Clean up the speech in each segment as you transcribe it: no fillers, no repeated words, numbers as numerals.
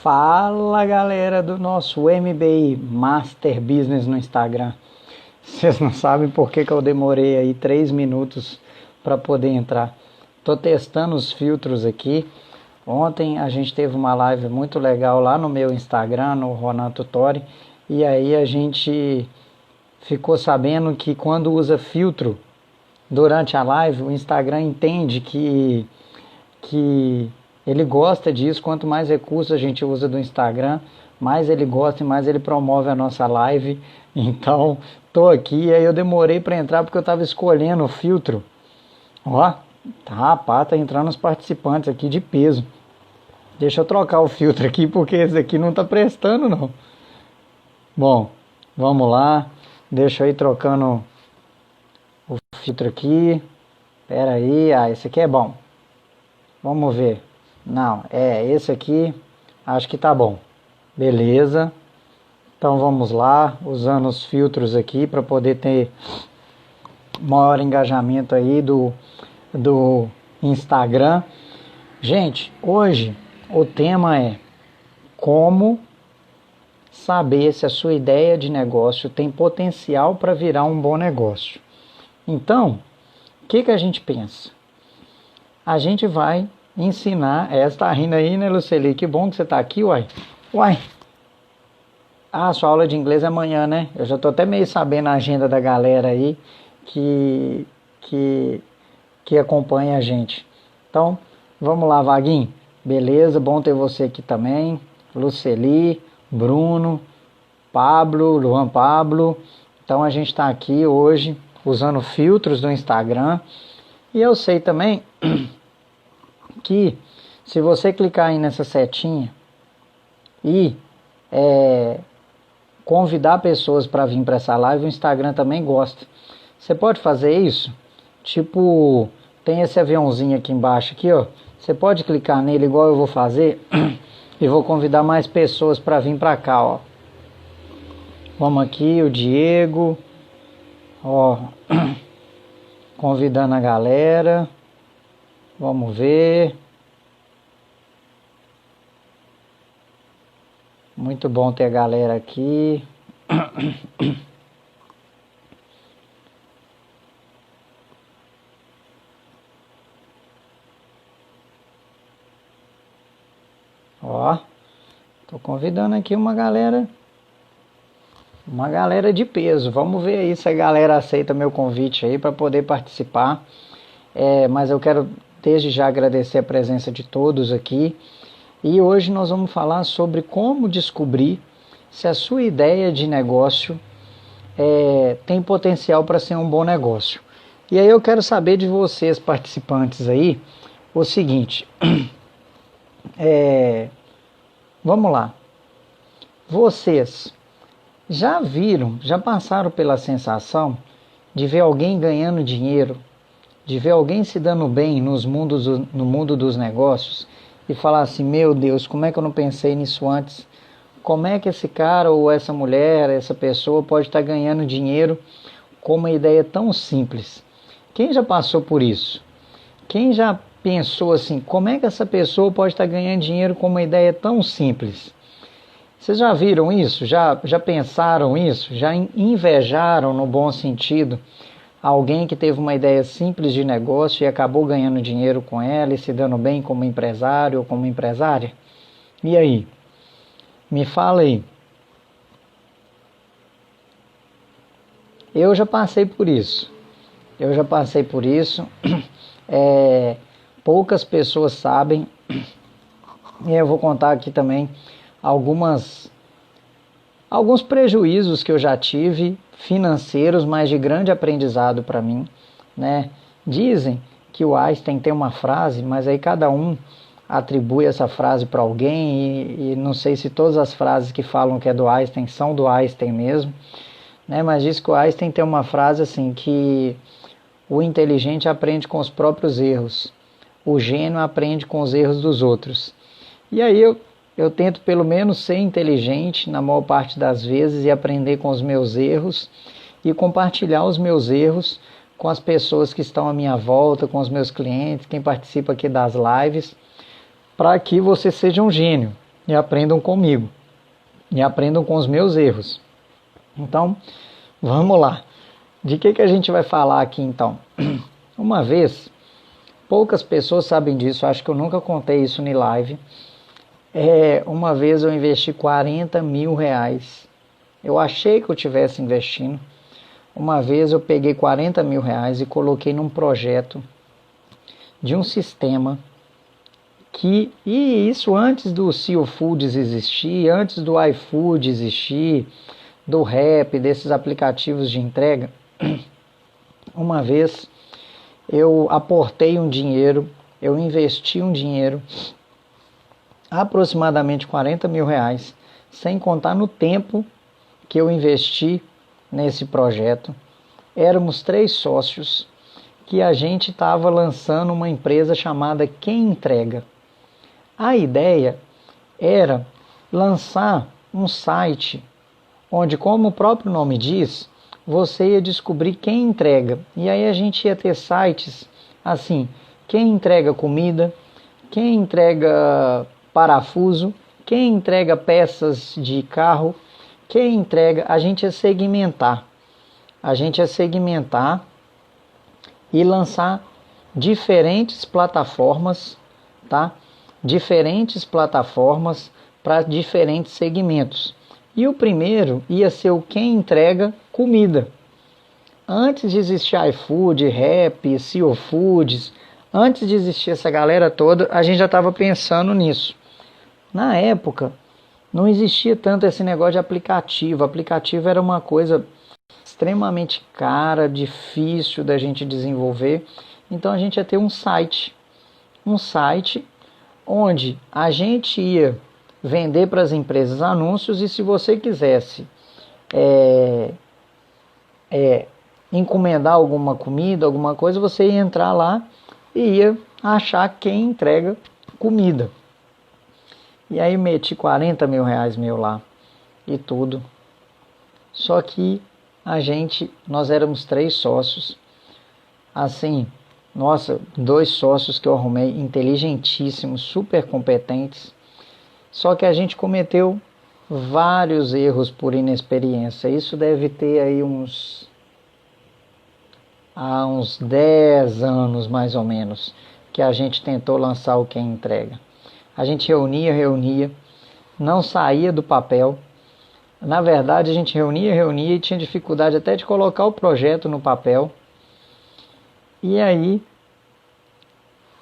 Fala galera do nosso MBI Master Business no Instagram. Vocês não sabem por que eu demorei aí 3 minutos para poder entrar. Tô testando os filtros aqui. Ontem a gente teve uma live muito legal lá no meu Instagram, no Ronan Tutori, e aí a gente ficou sabendo que quando usa filtro durante a live, o Instagram entende que ele gosta disso. Quanto mais recursos a gente usa do Instagram, mais ele gosta e mais ele promove a nossa live. Então, tô aqui e aí eu demorei para entrar porque eu tava escolhendo o filtro. Ó, tá entrando os participantes aqui de peso. Deixa eu trocar o filtro aqui porque esse aqui não tá prestando não. Bom, vamos lá. Deixa eu ir trocando o filtro aqui. Pera aí, esse aqui é bom. Vamos ver. Não, esse aqui acho que tá bom. Beleza. Então vamos lá, usando os filtros aqui para poder ter maior engajamento aí do Instagram. Gente, hoje o tema é como saber se a sua ideia de negócio tem potencial para virar um bom negócio. Então, o que a gente pensa? A gente vai ensinar. Você tá rindo aí, né, Luceli? Que bom que você tá aqui, uai. Sua aula de inglês é amanhã, né? Eu já tô até meio sabendo a agenda da galera aí que acompanha a gente. Então, vamos lá, Vaguinho. Beleza, bom ter você aqui também. Luceli, Bruno, Pablo, Luan Pablo. Então a gente tá aqui hoje usando filtros do Instagram. E eu sei também que se você clicar aí nessa setinha e convidar pessoas para vir para essa live, o Instagram também gosta. Você pode fazer isso? Tipo, tem esse aviãozinho aqui embaixo aqui, ó. Você pode clicar nele igual eu vou fazer e vou convidar mais pessoas para vir para cá, ó. Vamos aqui, o Diego, ó, convidando a galera. Vamos ver. Muito bom ter a galera aqui. Ó, tô convidando aqui uma galera de peso. Vamos ver aí se a galera aceita meu convite aí para poder participar. Mas eu quero desde já agradecer a presença de todos aqui. E hoje nós vamos falar sobre como descobrir se a sua ideia de negócio tem potencial para ser um bom negócio. E aí eu quero saber de vocês, participantes aí, o seguinte. Vamos lá. Vocês já passaram pela sensação de ver alguém ganhando dinheiro, de ver alguém se dando bem no mundo dos negócios e falar assim, meu Deus, como é que eu não pensei nisso antes? Como é que esse cara ou essa mulher, essa pessoa pode estar ganhando dinheiro com uma ideia tão simples? Quem já passou por isso? Quem já pensou assim, como é que essa pessoa pode estar ganhando dinheiro com uma ideia tão simples? Vocês já viram isso? Já pensaram isso? Já invejaram no bom sentido alguém que teve uma ideia simples de negócio e acabou ganhando dinheiro com ela e se dando bem como empresário ou como empresária? E aí? Me fala aí. Eu já passei por isso. Poucas pessoas sabem. E eu vou contar aqui também alguns prejuízos que eu já tive financeiros, mas de grande aprendizado para mim, né? Dizem que o Einstein tem uma frase, mas aí cada um atribui essa frase para alguém e não sei se todas as frases que falam que é do Einstein são do Einstein mesmo, né? Mas diz que o Einstein tem uma frase assim, que o inteligente aprende com os próprios erros, o gênio aprende com os erros dos outros. E aí eu tento pelo menos ser inteligente na maior parte das vezes e aprender com os meus erros e compartilhar os meus erros com as pessoas que estão à minha volta, com os meus clientes, quem participa aqui das lives, para que você seja um gênio. e aprendam comigo. E aprendam com os meus erros. Então, vamos lá. De que a gente vai falar aqui então? Uma vez, poucas pessoas sabem disso, acho que eu nunca contei isso em live. Uma vez eu investi 40 mil reais. Eu achei que eu estivesse investindo. Uma vez eu peguei 40 mil reais e coloquei num projeto de um sistema e isso antes do CEO Foods existir, antes do iFood existir, do Rap, desses aplicativos de entrega. Uma vez eu aportei um dinheiro, eu investi um dinheiro, aproximadamente 40 mil reais, sem contar no tempo que eu investi nesse projeto. Éramos 3 sócios que a gente estava lançando uma empresa chamada Quem Entrega. A ideia era lançar um site onde, como o próprio nome diz, você ia descobrir quem entrega. E aí a gente ia ter sites assim, quem entrega comida, quem entrega parafuso, quem entrega peças de carro, quem entrega, a gente ia segmentar. A gente ia segmentar e lançar diferentes plataformas, tá? Diferentes plataformas para diferentes segmentos. E o primeiro ia ser o quem entrega comida. Antes de existir iFood, Rap, CEO Foods, antes de existir essa galera toda, a gente já estava pensando nisso. Na época, não existia tanto esse negócio de aplicativo. Aplicativo era uma coisa extremamente cara, difícil da gente desenvolver. Então a gente ia ter um site onde a gente ia vender para as empresas anúncios e se você quisesse encomendar alguma comida, alguma coisa, você ia entrar lá e ia achar quem entrega comida. E aí meti 40 mil reais meu lá e tudo. Só que nós éramos 3 sócios. Assim, nossa, 2 sócios que eu arrumei, inteligentíssimos, super competentes. Só que a gente cometeu vários erros por inexperiência. Isso deve ter aí uns 10 anos mais ou menos que a gente tentou lançar o Quem Entrega. A gente reunia, não saía do papel. Na verdade, a gente reunia e tinha dificuldade até de colocar o projeto no papel. E aí,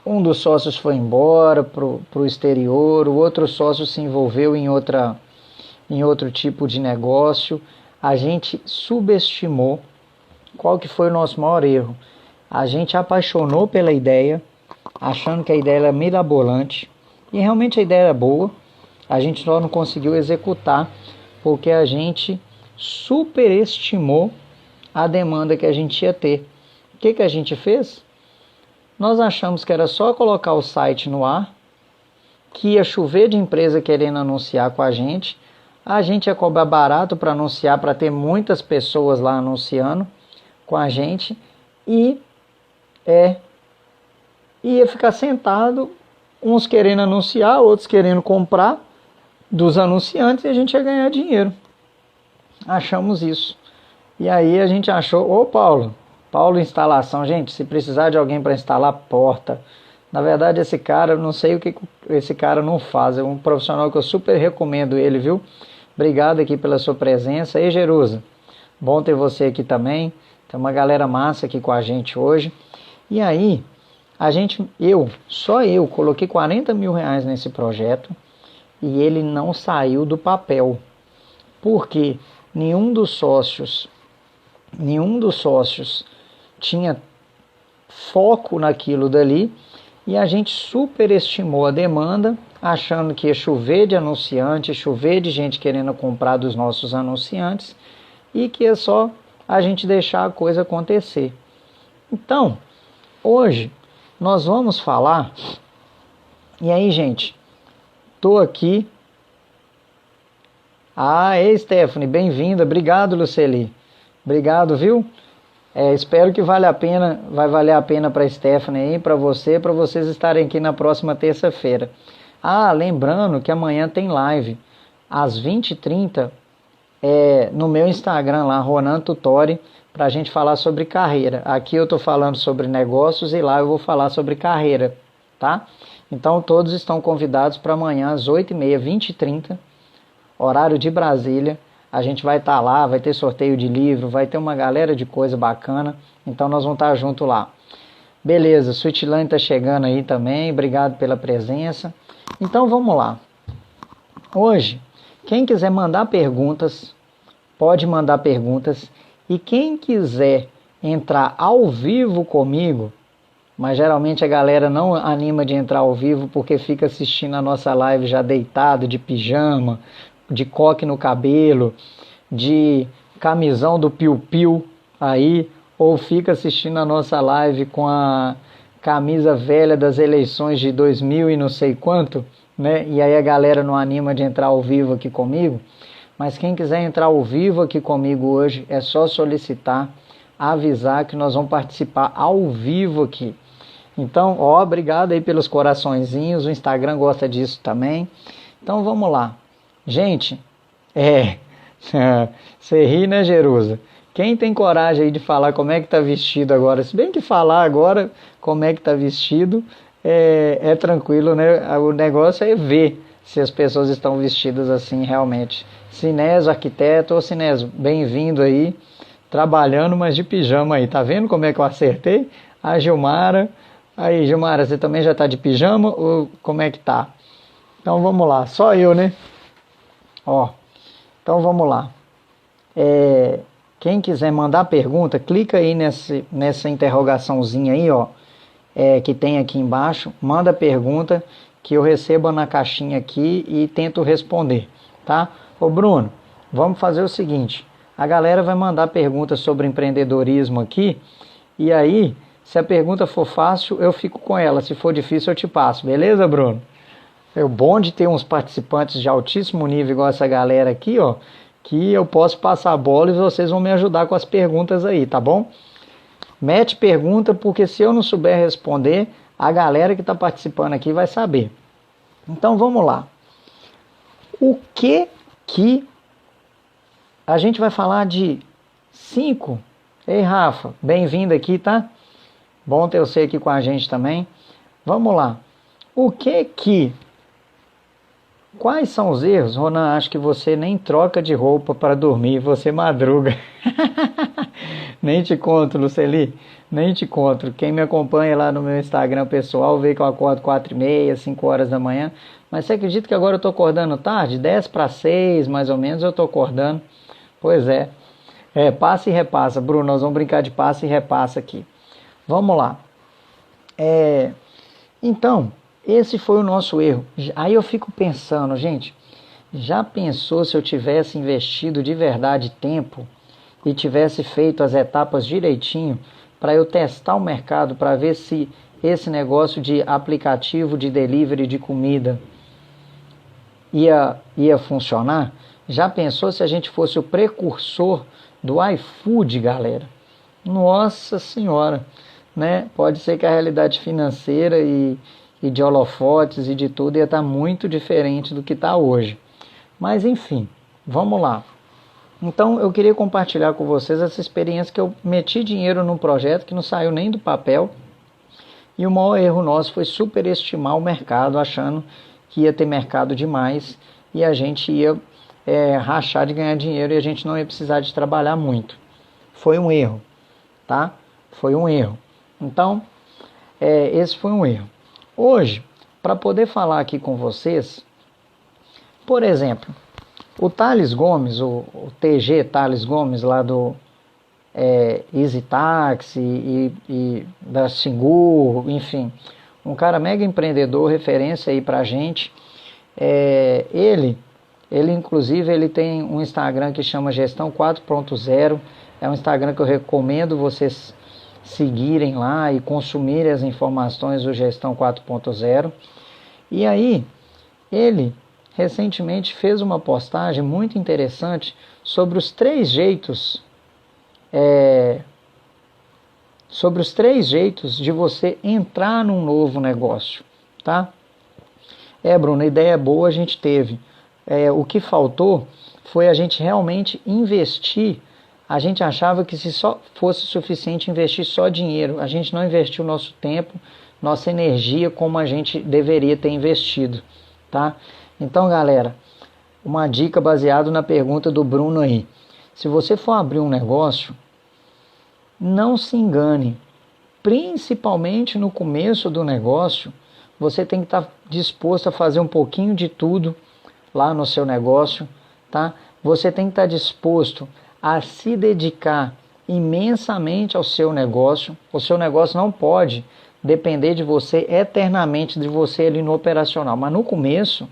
um dos sócios foi embora para o exterior, o outro sócio se envolveu em outro tipo de negócio. A gente subestimou. Qual que foi o nosso maior erro? A gente apaixonou pela ideia, achando que a ideia era mirabolante. E realmente a ideia era boa, a gente só não conseguiu executar, porque a gente superestimou a demanda que a gente ia ter. O que a gente fez? Nós achamos que era só colocar o site no ar, que ia chover de empresa querendo anunciar com a gente ia cobrar barato para anunciar, para ter muitas pessoas lá anunciando com a gente, e ia ficar sentado, uns querendo anunciar, outros querendo comprar dos anunciantes, e a gente ia ganhar dinheiro. Achamos isso. E aí a gente achou, Paulo instalação, gente, se precisar de alguém para instalar porta, na verdade esse cara, não sei o que esse cara não faz, é um profissional que eu super recomendo ele, viu? Obrigado aqui pela sua presença. E Jerusa, bom ter você aqui também, tem uma galera massa aqui com a gente hoje. E aí, só eu coloquei 40 mil reais nesse projeto e ele não saiu do papel, porque nenhum dos sócios tinha foco naquilo dali, e a gente superestimou a demanda, achando que ia chover de anunciante, chover de gente querendo comprar dos nossos anunciantes, e que é só a gente deixar a coisa acontecer. Então, hoje nós vamos falar, e aí gente, tô aqui. Ei Stephanie, bem-vinda, obrigado Luceli, obrigado, viu? Espero que vai valer a pena para a Stephanie aí, para vocês estarem aqui na próxima terça-feira. Ah, lembrando que amanhã tem live às 20h30 no meu Instagram lá, Ronan Tutori, para a gente falar sobre carreira. Aqui eu estou falando sobre negócios e lá eu vou falar sobre carreira, tá? Então todos estão convidados para amanhã às 8h30, 20h30, horário de Brasília. A gente vai estar lá, vai ter sorteio de livro, vai ter uma galera de coisa bacana. Então nós vamos estar junto lá. Beleza, Suitilane está chegando aí também, obrigado pela presença. Então vamos lá. Hoje, quem quiser mandar perguntas, pode mandar perguntas. E quem quiser entrar ao vivo comigo, mas geralmente a galera não anima de entrar ao vivo porque fica assistindo a nossa live já deitado, de pijama, de coque no cabelo, de camisão do piu-piu aí, ou fica assistindo a nossa live com a camisa velha das eleições de 2000 e não sei quanto, né? E aí a galera não anima de entrar ao vivo aqui comigo. Mas quem quiser entrar ao vivo aqui comigo hoje, é só solicitar, avisar que nós vamos participar ao vivo aqui. Então, obrigado aí pelos coraçõezinhos, o Instagram gosta disso também. Então vamos lá. Gente, você ri, né, Jerusa? Quem tem coragem aí de falar como é que tá vestido agora? Se bem que falar agora como é que tá vestido é tranquilo, né? O negócio é ver se as pessoas estão vestidas assim realmente. Sinésio, arquiteto, ô Sinésio, bem-vindo aí, trabalhando, mas de pijama aí, tá vendo como é que eu acertei? A Gilmara, aí Gilmara, você também já tá de pijama ou como é que tá? Então vamos lá, só eu, né? Então vamos lá. Quem quiser mandar pergunta, clica aí nessa interrogaçãozinha aí, que tem aqui embaixo, manda pergunta que eu recebo na caixinha aqui e tento responder, tá? Ô Bruno, vamos fazer o seguinte, a galera vai mandar perguntas sobre empreendedorismo aqui, e aí, se a pergunta for fácil, eu fico com ela, se for difícil eu te passo, beleza, Bruno? É o bom de ter uns participantes de altíssimo nível igual essa galera aqui, que eu posso passar a bola e vocês vão me ajudar com as perguntas aí, tá bom? Mete pergunta, porque se eu não souber responder, a galera que está participando aqui vai saber. Então vamos lá. O que a gente vai falar de 5? Ei, Rafa, bem-vindo aqui, tá? Bom ter você aqui com a gente também. Vamos lá. Quais são os erros? Ronan, acho que você nem troca de roupa para dormir, você madruga. Nem te conto, Luceli, nem te conto. Quem me acompanha lá no meu Instagram pessoal vê que eu acordo 4h30, 5 horas da manhã. Mas você acredita que agora eu estou acordando tarde? 10 para 6, mais ou menos, eu estou acordando. Pois é. Passa e repassa. Bruno, nós vamos brincar de passa e repassa aqui. Vamos lá. Então, esse foi o nosso erro. Aí eu fico pensando, gente, já pensou se eu tivesse investido de verdade tempo e tivesse feito as etapas direitinho para eu testar o mercado, para ver se esse negócio de aplicativo de delivery de comida ia funcionar? Já pensou se a gente fosse o precursor do iFood, galera? Nossa Senhora, né? Pode ser que a realidade financeira e de holofotes e de tudo ia estar muito diferente do que está hoje. Mas enfim, vamos lá. Então eu queria compartilhar com vocês essa experiência que eu meti dinheiro num projeto que não saiu nem do papel. E o maior erro nosso foi superestimar o mercado, achando que ia ter mercado demais e a gente ia rachar de ganhar dinheiro e a gente não ia precisar de trabalhar muito. Foi um erro, tá? Foi um erro. Então, esse foi um erro. Hoje, para poder falar aqui com vocês, por exemplo, o Thales Gomes, o TG Thales Gomes lá do Easy Taxi e da Singur, enfim, um cara mega empreendedor, referência aí pra gente. Ele inclusive ele tem um Instagram que chama Gestão 4.0, é um Instagram que eu recomendo vocês seguirem lá e consumirem as informações do Gestão 4.0. E aí, ele recentemente fez uma postagem muito interessante sobre os 3 jeitos de você entrar num novo negócio, tá? Bruno, a ideia boa a gente teve. O que faltou foi a gente realmente investir. A gente achava que se só fosse suficiente investir só dinheiro, a gente não investiu nosso tempo, nossa energia como a gente deveria ter investido, tá? Então, galera, uma dica baseada na pergunta do Bruno aí. Se você for abrir um negócio, não se engane. Principalmente no começo do negócio, você tem que estar disposto a fazer um pouquinho de tudo lá no seu negócio, tá? Você tem que estar disposto a se dedicar imensamente ao seu negócio. O seu negócio não pode depender de você eternamente, de você ali no operacional. Mas no começo,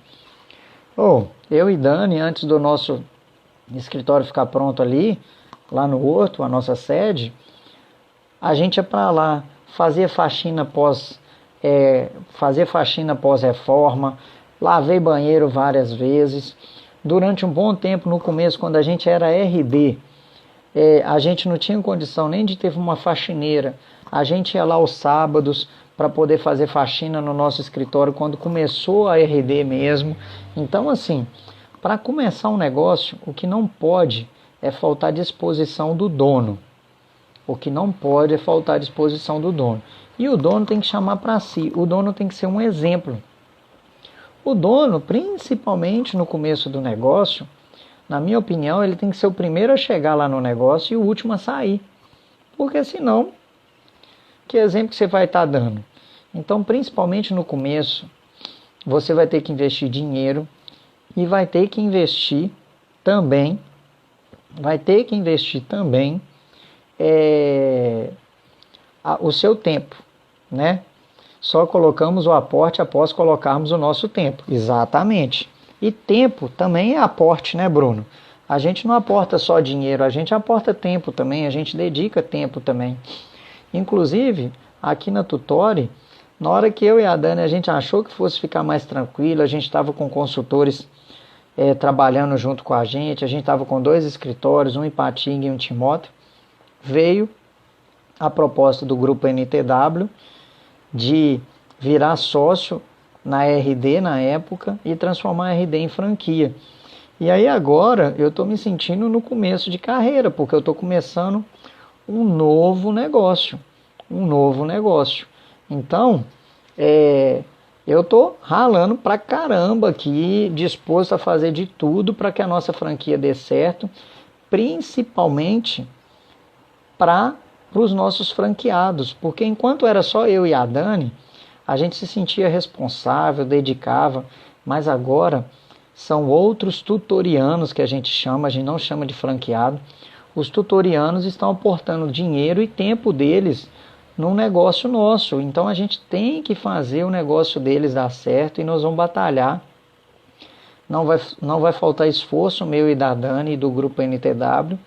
eu e Dani, antes do nosso escritório ficar pronto ali, lá no Horto, a nossa sede, a gente ia para lá, fazer faxina pós-reforma, lavei banheiro várias vezes. Durante um bom tempo, no começo, quando a gente era RD, a gente não tinha condição nem de ter uma faxineira. A gente ia lá aos sábados para poder fazer faxina no nosso escritório, quando começou a RD mesmo. Então, assim, para começar um negócio, o que não pode é faltar disposição do dono. O que não pode é faltar disposição do dono. E o dono tem que chamar para si, o dono tem que ser um exemplo. O dono, principalmente no começo do negócio, na minha opinião, ele tem que ser o primeiro a chegar lá no negócio e o último a sair. Porque senão, que exemplo que você vai estar dando? Então, principalmente no começo, você vai ter que investir dinheiro e vai ter que investir também, o seu tempo, né? Só colocamos o aporte após colocarmos o nosso tempo. Exatamente. E tempo também é aporte, né, Bruno? A gente não aporta só dinheiro, a gente aporta tempo também, a gente dedica tempo também. Inclusive, aqui na Tutore, na hora que eu e a Dani, a gente achou que fosse ficar mais tranquilo, a gente estava com consultores trabalhando junto com a gente estava com 2 escritórios, um em Patinga e um em Timóteo. Veio a proposta do grupo NTW de virar sócio na RD na época e transformar a RD em franquia. E aí agora eu estou me sentindo no começo de carreira, porque eu estou começando um novo negócio. Então, eu estou ralando pra caramba aqui, disposto a fazer de tudo para que a nossa franquia dê certo, principalmente para os nossos franqueados, porque enquanto era só eu e a Dani, a gente se sentia responsável, dedicava, mas agora são outros tutorianos que a gente não chama de franqueado. Os tutorianos estão aportando dinheiro e tempo deles num negócio nosso, então a gente tem que fazer o negócio deles dar certo e nós vamos batalhar. Não vai faltar esforço meu e da Dani e do grupo NTW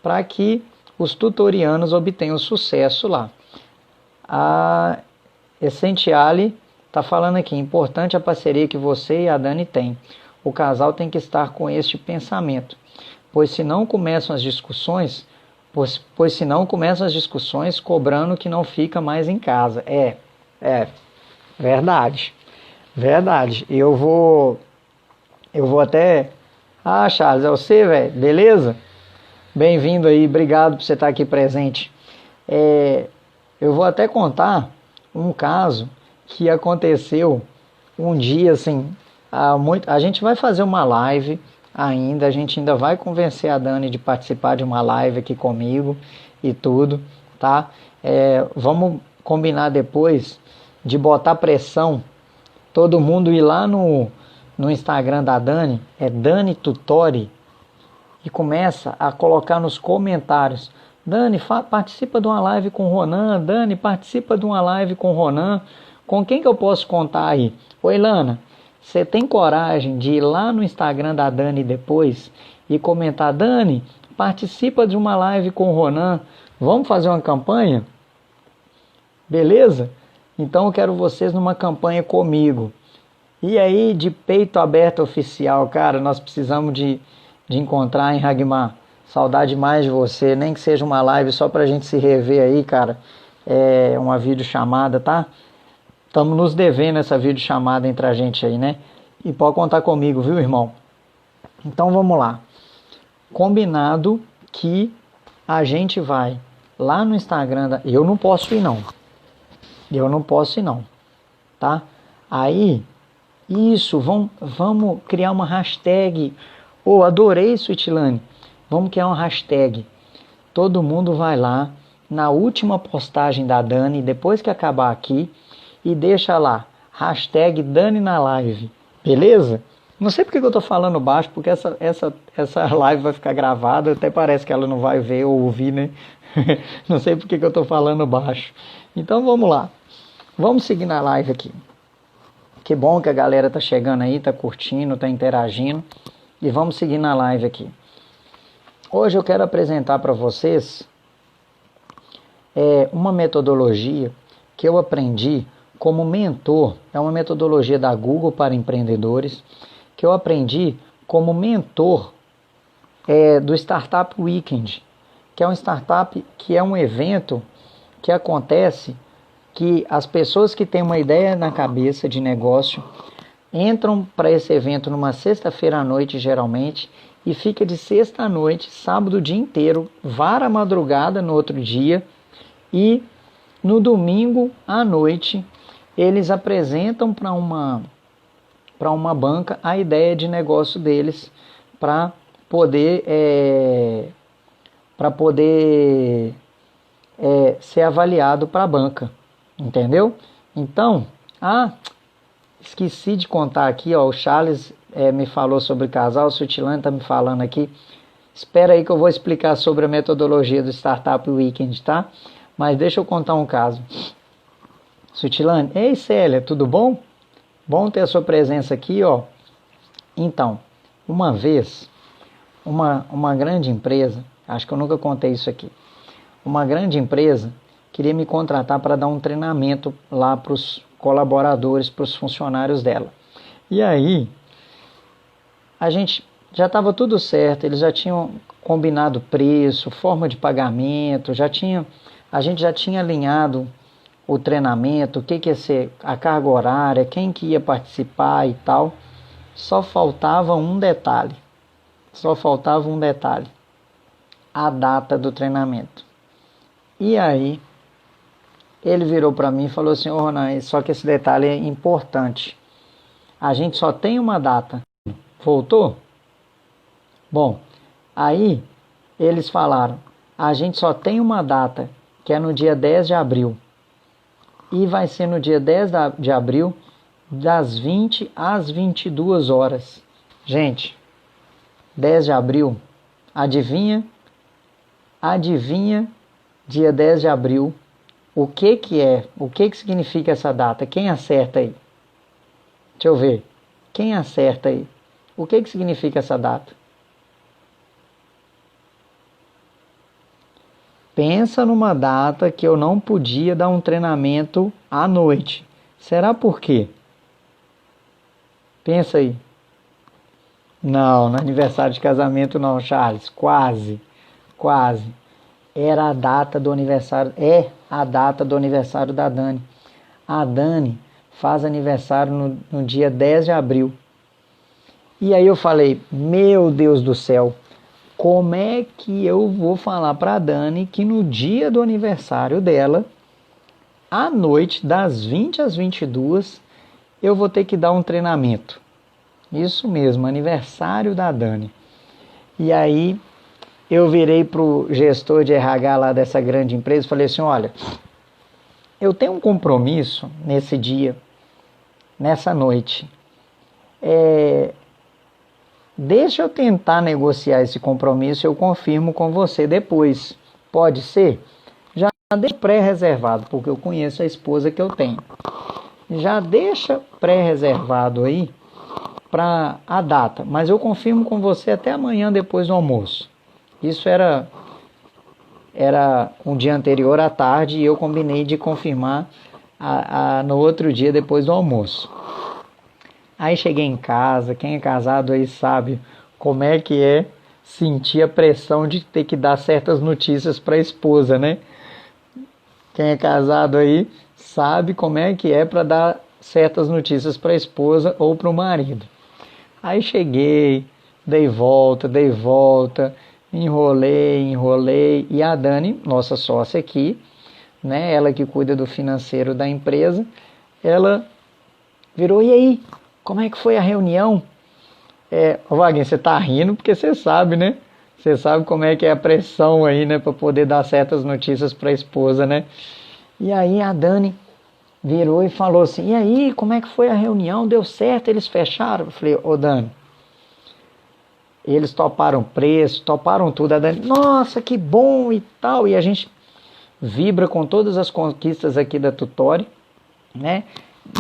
para que os tutorianos obtenham sucesso lá. A Essentiale está falando aqui, importante a parceria que você e a Dani têm. O casal tem que estar com este pensamento, pois se não começam as discussões cobrando que não fica mais em casa. Verdade. Eu vou até... Charles, é você, velho? Beleza? Bem-vindo aí, obrigado por você estar aqui presente. Eu vou até contar um caso que aconteceu um dia, assim, a gente vai fazer uma live ainda, a gente ainda vai convencer a Dani de participar de uma live aqui comigo e tudo, tá? Vamos combinar depois de botar pressão, todo mundo ir lá no Instagram da Dani, Dani Tutore, e começa a colocar nos comentários: Dani, participa de uma live com o Ronan, Dani, participa de uma live com o Ronan, com quem que eu posso contar aí? Oi, Lana, você tem coragem de ir lá no Instagram da Dani depois e comentar: Dani, participa de uma live com o Ronan, vamos fazer uma campanha? Beleza? Então eu quero vocês numa campanha comigo. E aí, de peito aberto oficial, cara, nós precisamos de encontrar, hein, Ragmar? Saudade mais de você, nem que seja uma live só pra gente se rever aí, cara. Uma videochamada, tá? Estamos nos devendo essa videochamada entre a gente aí, né? E pode contar comigo, viu, irmão? Então vamos lá. Combinado que a gente vai lá no Instagram. Eu não posso ir não. Eu não posso ir não. Tá? Aí, isso, vamos criar uma hashtag. Oh, adorei isso, Itilane. Vamos criar uma hashtag. Todo mundo vai lá na última postagem da Dani, depois que acabar aqui, e deixa lá, hashtag Dani na live. Beleza? Não sei porque eu tô falando baixo, porque essa live vai ficar gravada, até parece que ela não vai ver ou ouvir, né? Não sei porque eu tô falando baixo. Então vamos lá. Vamos seguir na live aqui. Que bom que a galera tá chegando aí, tá curtindo, tá interagindo. E vamos seguir na live aqui. Hoje eu quero apresentar para vocês uma metodologia que eu aprendi como mentor. É uma metodologia da Google para empreendedores, que eu aprendi como mentor do Startup Weekend, que é um startup, que é um evento que acontece que as pessoas que têm uma ideia na cabeça de negócio entram para esse evento numa sexta-feira à noite, geralmente, e fica de sexta à noite, sábado o dia inteiro, vara a madrugada no outro dia, e no domingo à noite eles apresentam para uma banca a ideia de negócio deles para poder ser avaliado para a banca, entendeu? Então, esqueci de contar aqui, ó, o Charles me falou sobre casal, o Sutilane está me falando aqui. Espera aí que eu vou explicar sobre a metodologia do Startup Weekend, tá? Mas deixa eu contar um caso. Sutilane, ei Célia, tudo bom? Bom ter a sua presença aqui, ó. Então, uma vez, uma grande empresa, acho que eu nunca contei isso aqui, uma grande empresa queria me contratar para dar um treinamento lá para os colaboradores, para os funcionários dela. E aí, a gente já estava tudo certo, eles já tinham combinado preço, forma de pagamento, a gente já tinha alinhado o treinamento, o que ia ser a carga horária, quem que ia participar e tal. Só faltava um detalhe, a data do treinamento. E aí, ele virou para mim e falou assim: ô Ronan, só que esse detalhe é importante, a gente só tem uma data. Voltou? Bom, aí eles falaram: a gente só tem uma data, que é no dia 10 de abril. E vai ser no dia 10 de abril, das 20 às 22 horas. Gente, 10 de abril, adivinha, dia 10 de abril, o que significa essa data? Quem acerta aí? Deixa eu ver, quem acerta aí? O que significa essa data? Pensa numa data que eu não podia dar um treinamento à noite. Será por quê? Pensa aí. Não, no aniversário de casamento não, Charles. Quase. Era a data do aniversário. É a data do aniversário da Dani. A Dani faz aniversário no dia 10 de abril. E aí eu falei: meu Deus do céu, como é que eu vou falar para a Dani que no dia do aniversário dela, à noite, das 20 às 22, eu vou ter que dar um treinamento? Isso mesmo, aniversário da Dani. E aí eu virei para o gestor de RH lá dessa grande empresa e falei assim: olha, eu tenho um compromisso nesse dia, nessa noite. Deixa eu tentar negociar esse compromisso, eu confirmo com você depois. Pode ser? Já deixa pré-reservado, porque eu conheço a esposa que eu tenho. Já deixa pré-reservado aí para a data, mas eu confirmo com você até amanhã depois do almoço. Isso era um dia anterior à tarde e eu combinei de confirmar no outro dia depois do almoço. Aí cheguei em casa, quem é casado aí sabe como é que é sentir a pressão de ter que dar certas notícias para a esposa, né? Quem é casado aí sabe como é que é para dar certas notícias para a esposa ou para o marido. Aí cheguei, dei volta, enrolei, e a Dani, nossa sócia aqui, né, ela que cuida do financeiro da empresa, ela virou, e aí, como é que foi a reunião? Wagner, você tá rindo porque você sabe, né? Você sabe como é que é a pressão aí, né, para poder dar certas notícias para a esposa, né? E aí a Dani virou e falou assim, e aí, como é que foi a reunião? Deu certo? Eles fecharam? Eu falei, ô Dani, eles toparam preço, toparam tudo. A Dani, nossa, que bom e tal. E a gente vibra com todas as conquistas aqui da Tutori, né?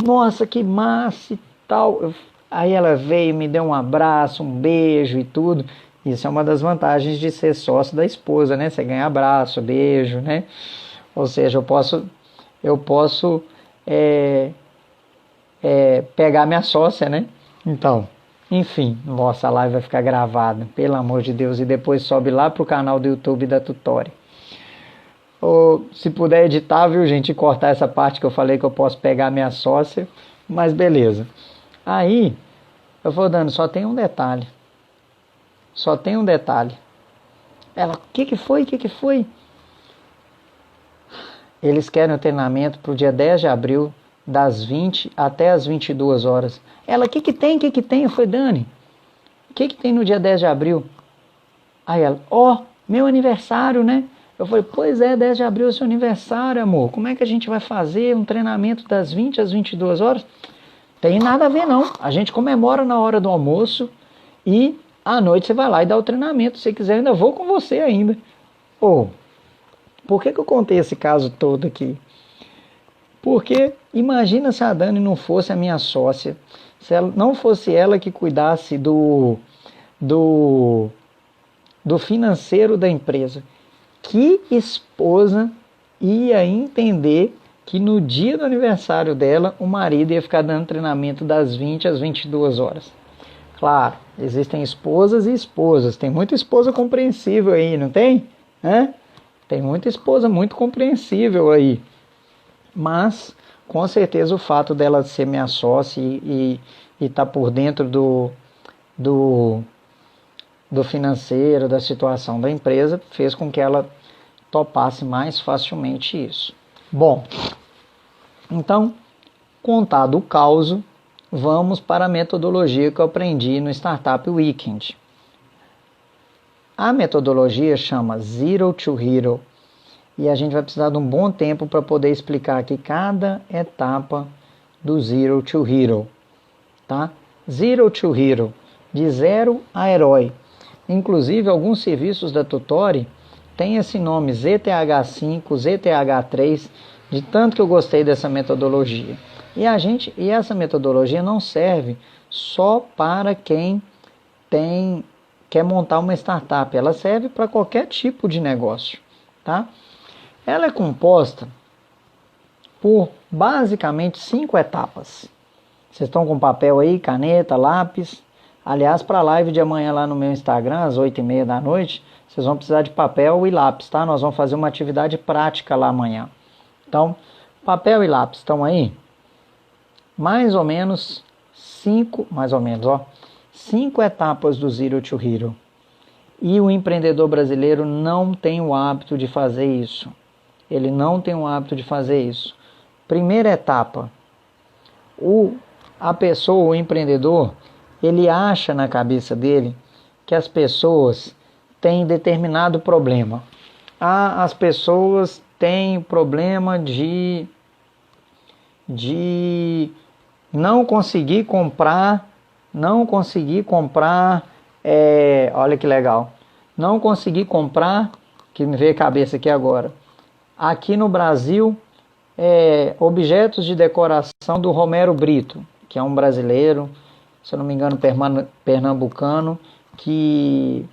Nossa, que massa e tal. Aí ela veio, me deu um abraço, um beijo e tudo. Isso é uma das vantagens de ser sócio da esposa, né? Você ganha abraço, beijo, né? Ou seja, eu posso pegar minha sócia, né? Então, enfim, nossa, a live vai ficar gravada, pelo amor de Deus, e depois sobe lá pro canal do YouTube da Tutori. Ou, se puder editar, viu, gente, e cortar essa parte que eu falei que eu posso pegar minha sócia, mas beleza. Aí, eu vou dando, só tem um detalhe. Ela, o que foi? Eles querem o treinamento para o dia 10 de abril, das 20 até as 22 horas. Ela, o que tem? Eu falei, Dani, o que tem no dia 10 de abril? Aí ela, meu aniversário, né? Eu falei, pois é, 10 de abril é seu aniversário, amor. Como é que a gente vai fazer um treinamento das 20 às 22 horas? Tem nada a ver, não. A gente comemora na hora do almoço e à noite você vai lá e dá o treinamento. Se você quiser, eu ainda vou com você ainda. Por que eu contei esse caso todo aqui? Porque imagina se a Dani não fosse a minha sócia, se ela, não fosse ela que cuidasse do financeiro da empresa. Que esposa ia entender que no dia do aniversário dela, o marido ia ficar dando treinamento das 20 às 22 horas? Claro, existem esposas e esposas. Tem muita esposa compreensível aí, não tem? Tem muita esposa muito compreensível aí. Mas, com certeza, o fato dela ser minha sócia e estar por dentro do financeiro, da situação da empresa, fez com que ela topasse mais facilmente isso. Bom, então, contado o caos, vamos para a metodologia que eu aprendi no Startup Weekend. A metodologia chama Zero to Hero e a gente vai precisar de um bom tempo para poder explicar aqui cada etapa do Zero to Hero, tá? Zero to Hero, de zero a herói. Inclusive, alguns serviços da Tutori têm esse nome, ZTH5, ZTH3, de tanto que eu gostei dessa metodologia. E essa metodologia não serve só para quem quer montar uma startup, ela serve para qualquer tipo de negócio, tá? Ela é composta por basicamente 5 etapas. Vocês estão com papel aí, caneta, lápis? Aliás, para a live de amanhã lá no meu Instagram, às 8h30 da noite, vocês vão precisar de papel e lápis, tá? Nós vamos fazer uma atividade prática lá amanhã. Então, papel e lápis estão aí? Mais ou menos 5 etapas do Zero to Hero. E o empreendedor brasileiro não tem o hábito de fazer isso. Ele não tem o hábito de fazer isso. Primeira etapa, o empreendedor, ele acha na cabeça dele que as pessoas têm determinado problema. As pessoas têm problema de não conseguir comprar, olha que legal, não conseguir comprar, que me veio a cabeça aqui agora, aqui no Brasil, objetos de decoração do Romero Brito, que é um brasileiro, se eu não me engano, pernambucano, que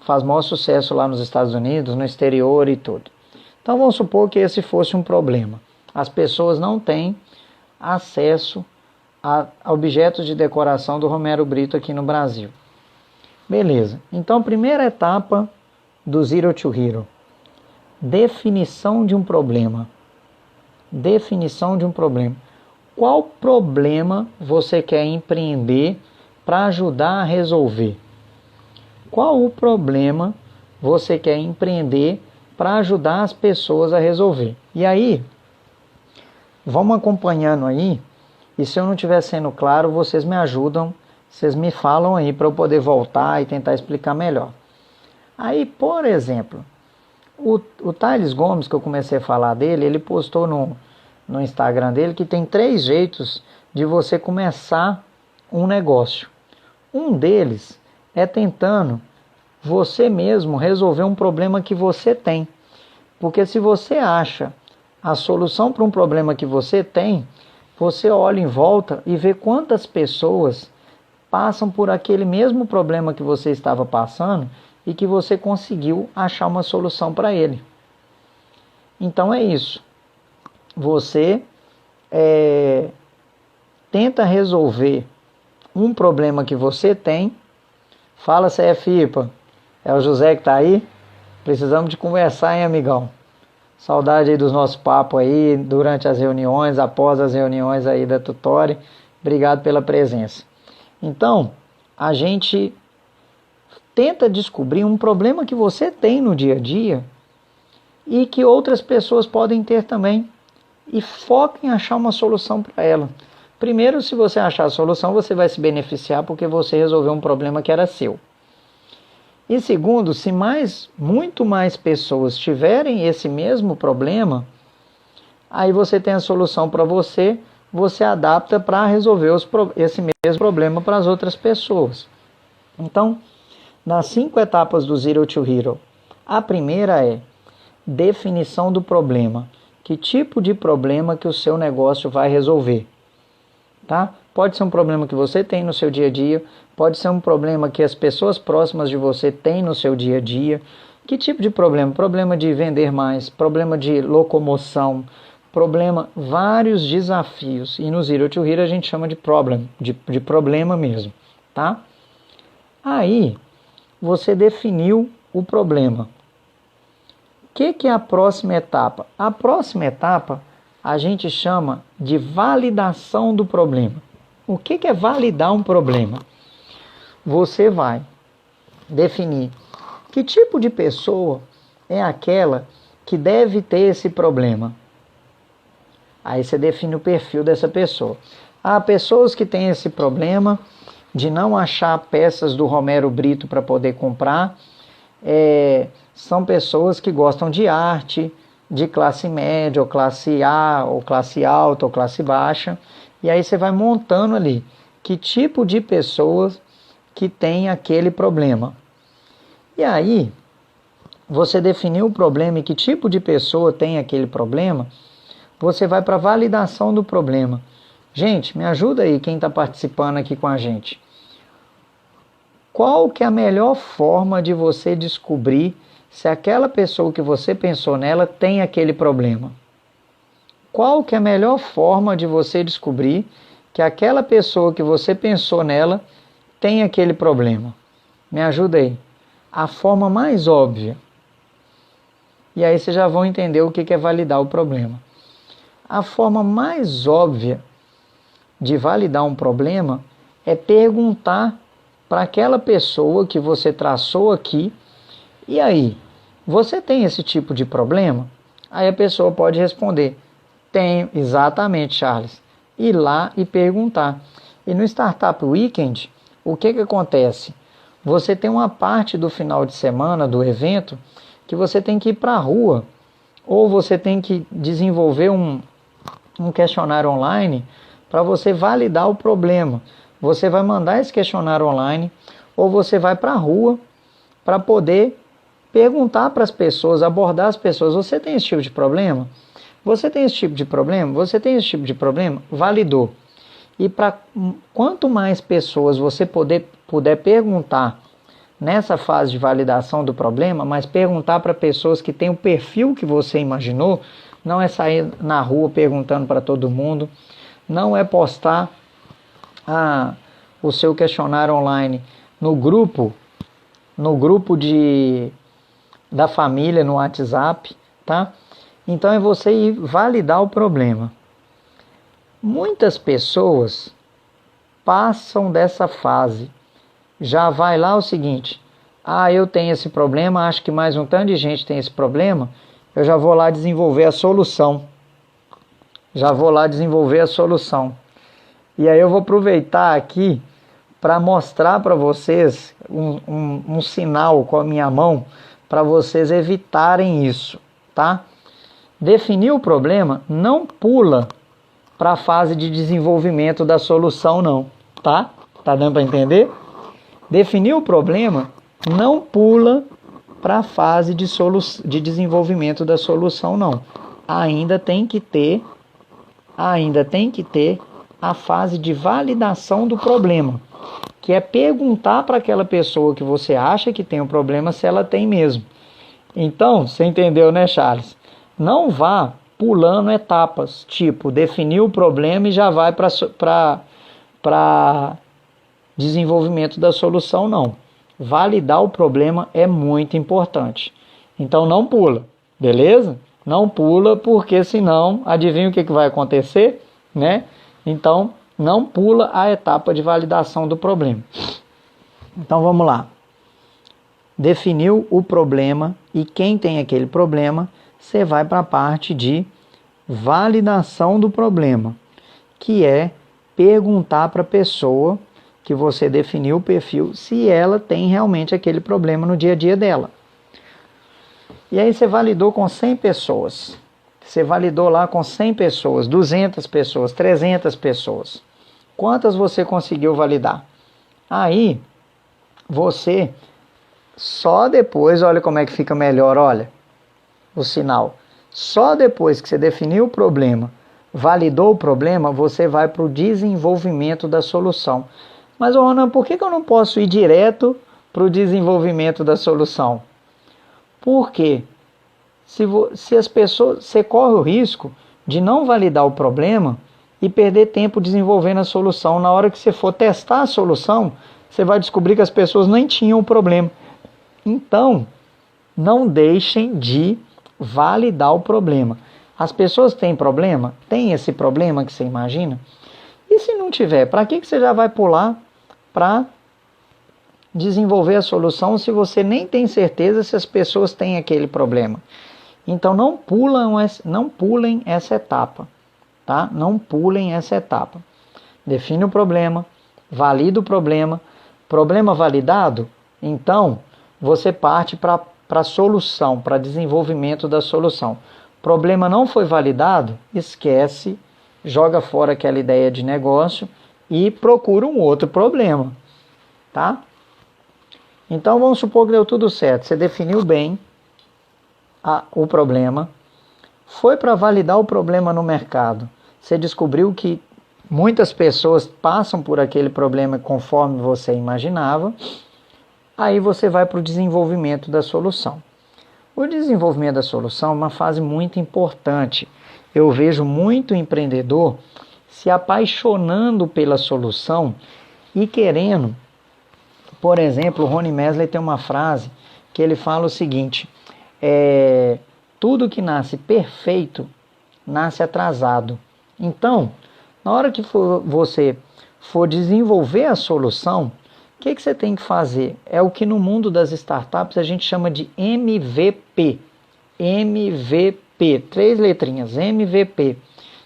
faz maior sucesso lá nos Estados Unidos, no exterior e tudo. Então vamos supor que esse fosse um problema. As pessoas não têm acesso a objetos de decoração do Romero Brito aqui no Brasil. Beleza. Então, primeira etapa do Zero to Hero. Definição de um problema. Definição de um problema. Qual problema você quer empreender para ajudar a resolver? Qual o problema você quer empreender para ajudar as pessoas a resolver? E aí, vamos acompanhando aí, e se eu não estiver sendo claro, vocês me ajudam, vocês me falam aí para eu poder voltar e tentar explicar melhor. Aí, por exemplo, o Thales Gomes, que eu comecei a falar dele, ele postou no Instagram dele que tem 3 jeitos de você começar um negócio. Um deles é tentando você mesmo resolver um problema que você tem. Porque se você acha a solução para um problema que você tem, você olha em volta e vê quantas pessoas passam por aquele mesmo problema que você estava passando e que você conseguiu achar uma solução para ele. Então é isso. Você tenta resolver um problema que você tem. Fala, CFIPA. É o José que está aí? Precisamos de conversar, hein, amigão? Saudade aí dos nossos papos aí, durante as reuniões, após as reuniões aí da Tutori. Obrigado pela presença. Então, a gente tenta descobrir um problema que você tem no dia a dia e que outras pessoas podem ter também. E foca em achar uma solução para ela. Primeiro, se você achar a solução, você vai se beneficiar porque você resolveu um problema que era seu. E segundo, se muito mais pessoas tiverem esse mesmo problema, aí você tem a solução para você, você adapta para resolver esse mesmo problema para as outras pessoas. Então, nas 5 etapas do Zero to Hero, a primeira é definição do problema. Que tipo de problema que o seu negócio vai resolver? Tá? Pode ser um problema que você tem no seu dia a dia, pode ser um problema que as pessoas próximas de você têm no seu dia a dia. Que tipo de problema? Problema de vender mais, problema de locomoção, vários desafios. E no Zero to Hero a gente chama de problem, de problema mesmo. Tá? Aí, você definiu o problema. O que é a próxima etapa? A próxima etapa a gente chama de validação do problema. O que é validar um problema? Você vai definir que tipo de pessoa é aquela que deve ter esse problema. Aí você define o perfil dessa pessoa. Há pessoas que têm esse problema de não achar peças do Romero Brito para poder comprar. São pessoas que gostam de arte, de classe média, ou classe A, ou classe alta, ou classe baixa. E aí você vai montando ali que tipo de pessoas que tem aquele problema. E aí, você definiu o problema e que tipo de pessoa tem aquele problema, você vai para a validação do problema. Gente, me ajuda aí quem está participando aqui com a gente. Qual que é a melhor forma de você descobrir se aquela pessoa que você pensou nela tem aquele problema? Qual que é a melhor forma de você descobrir que aquela pessoa que você pensou nela tem aquele problema? Me ajuda aí. A forma mais óbvia. E aí vocês já vão entender o que é validar o problema. A forma mais óbvia de validar um problema é perguntar para aquela pessoa que você traçou aqui: e aí, você tem esse tipo de problema? Aí a pessoa pode responder: tenho, exatamente, Charles. Ir lá e perguntar. E no Startup Weekend, o que acontece? Você tem uma parte do final de semana do evento que você tem que ir para a rua, ou você tem que desenvolver um questionário online para você validar o problema. Você vai mandar esse questionário online, ou você vai para a rua para poder perguntar para as pessoas, abordar as pessoas: você tem esse tipo de problema? Você tem esse tipo de problema? Você tem esse tipo de problema? Validou. E para quanto mais pessoas você puder perguntar nessa fase de validação do problema, mas perguntar para pessoas que têm o perfil que você imaginou, não é sair na rua perguntando para todo mundo, não é postar o seu questionário online no grupo da família no WhatsApp, tá? Então é você ir validar o problema. Muitas pessoas passam dessa fase. Já vai lá o seguinte: eu tenho esse problema, acho que mais um tanto de gente tem esse problema, eu já vou lá desenvolver a solução. E aí eu vou aproveitar aqui para mostrar para vocês um sinal com a minha mão para vocês evitarem isso, tá? Definir o problema, não pula para a fase de desenvolvimento da solução não, tá? Tá dando para entender? Definir o problema, não pula para a fase de desenvolvimento da solução não. Ainda tem que ter a fase de validação do problema, que é perguntar para aquela pessoa que você acha que tem um problema se ela tem mesmo. Então, você entendeu, né, Charles? Não vá pulando etapas, tipo, definir o problema e já vai para desenvolvimento da solução, não. Validar o problema é muito importante. Então, não pula, beleza? Não pula, porque senão, adivinha o que vai acontecer, né? Então, não pula a etapa de validação do problema. Então, vamos lá. Definiu o problema e quem tem aquele problema, você vai para a parte de validação do problema, que é perguntar para a pessoa que você definiu o perfil se ela tem realmente aquele problema no dia a dia dela. E aí você validou com 100 pessoas. Você validou lá com 100 pessoas, 200 pessoas, 300 pessoas. Quantas você conseguiu validar? Aí, você, só depois, olha como é que fica melhor, olha, o sinal. Só depois que você definiu o problema, validou o problema, você vai para o desenvolvimento da solução. Mas, Ronan, por que eu não posso ir direto para o desenvolvimento da solução? Por quê? Se as pessoas, você corre o risco de não validar o problema e perder tempo desenvolvendo a solução. Na hora que você for testar a solução, você vai descobrir que as pessoas nem tinham o problema. Então, não deixem de validar o problema. As pessoas têm problema? Tem esse problema que você imagina? E se não tiver, para que você já vai pular para desenvolver a solução se você nem tem certeza se as pessoas têm aquele problema? Então não pulem essa etapa, tá? Não pulem essa etapa. Define o problema, valida o problema. Problema validado? Então você parte para a solução, para desenvolvimento da solução. Problema não foi validado? Esquece, joga fora aquela ideia de negócio e procura um outro problema, tá? Então vamos supor que deu tudo certo, você definiu bem o problema, foi para validar o problema no mercado, você descobriu que muitas pessoas passam por aquele problema conforme você imaginava, aí você vai para o desenvolvimento da solução. O desenvolvimento da solução é uma fase muito importante. Eu vejo muito empreendedor se apaixonando pela solução e querendo, por exemplo, o Ronnie Mesley tem uma frase que ele fala o seguinte: tudo que nasce perfeito, nasce atrasado. Então, na hora que você for desenvolver a solução, o que você tem que fazer? É o que no mundo das startups a gente chama de MVP. MVP, 3 letrinhas, MVP,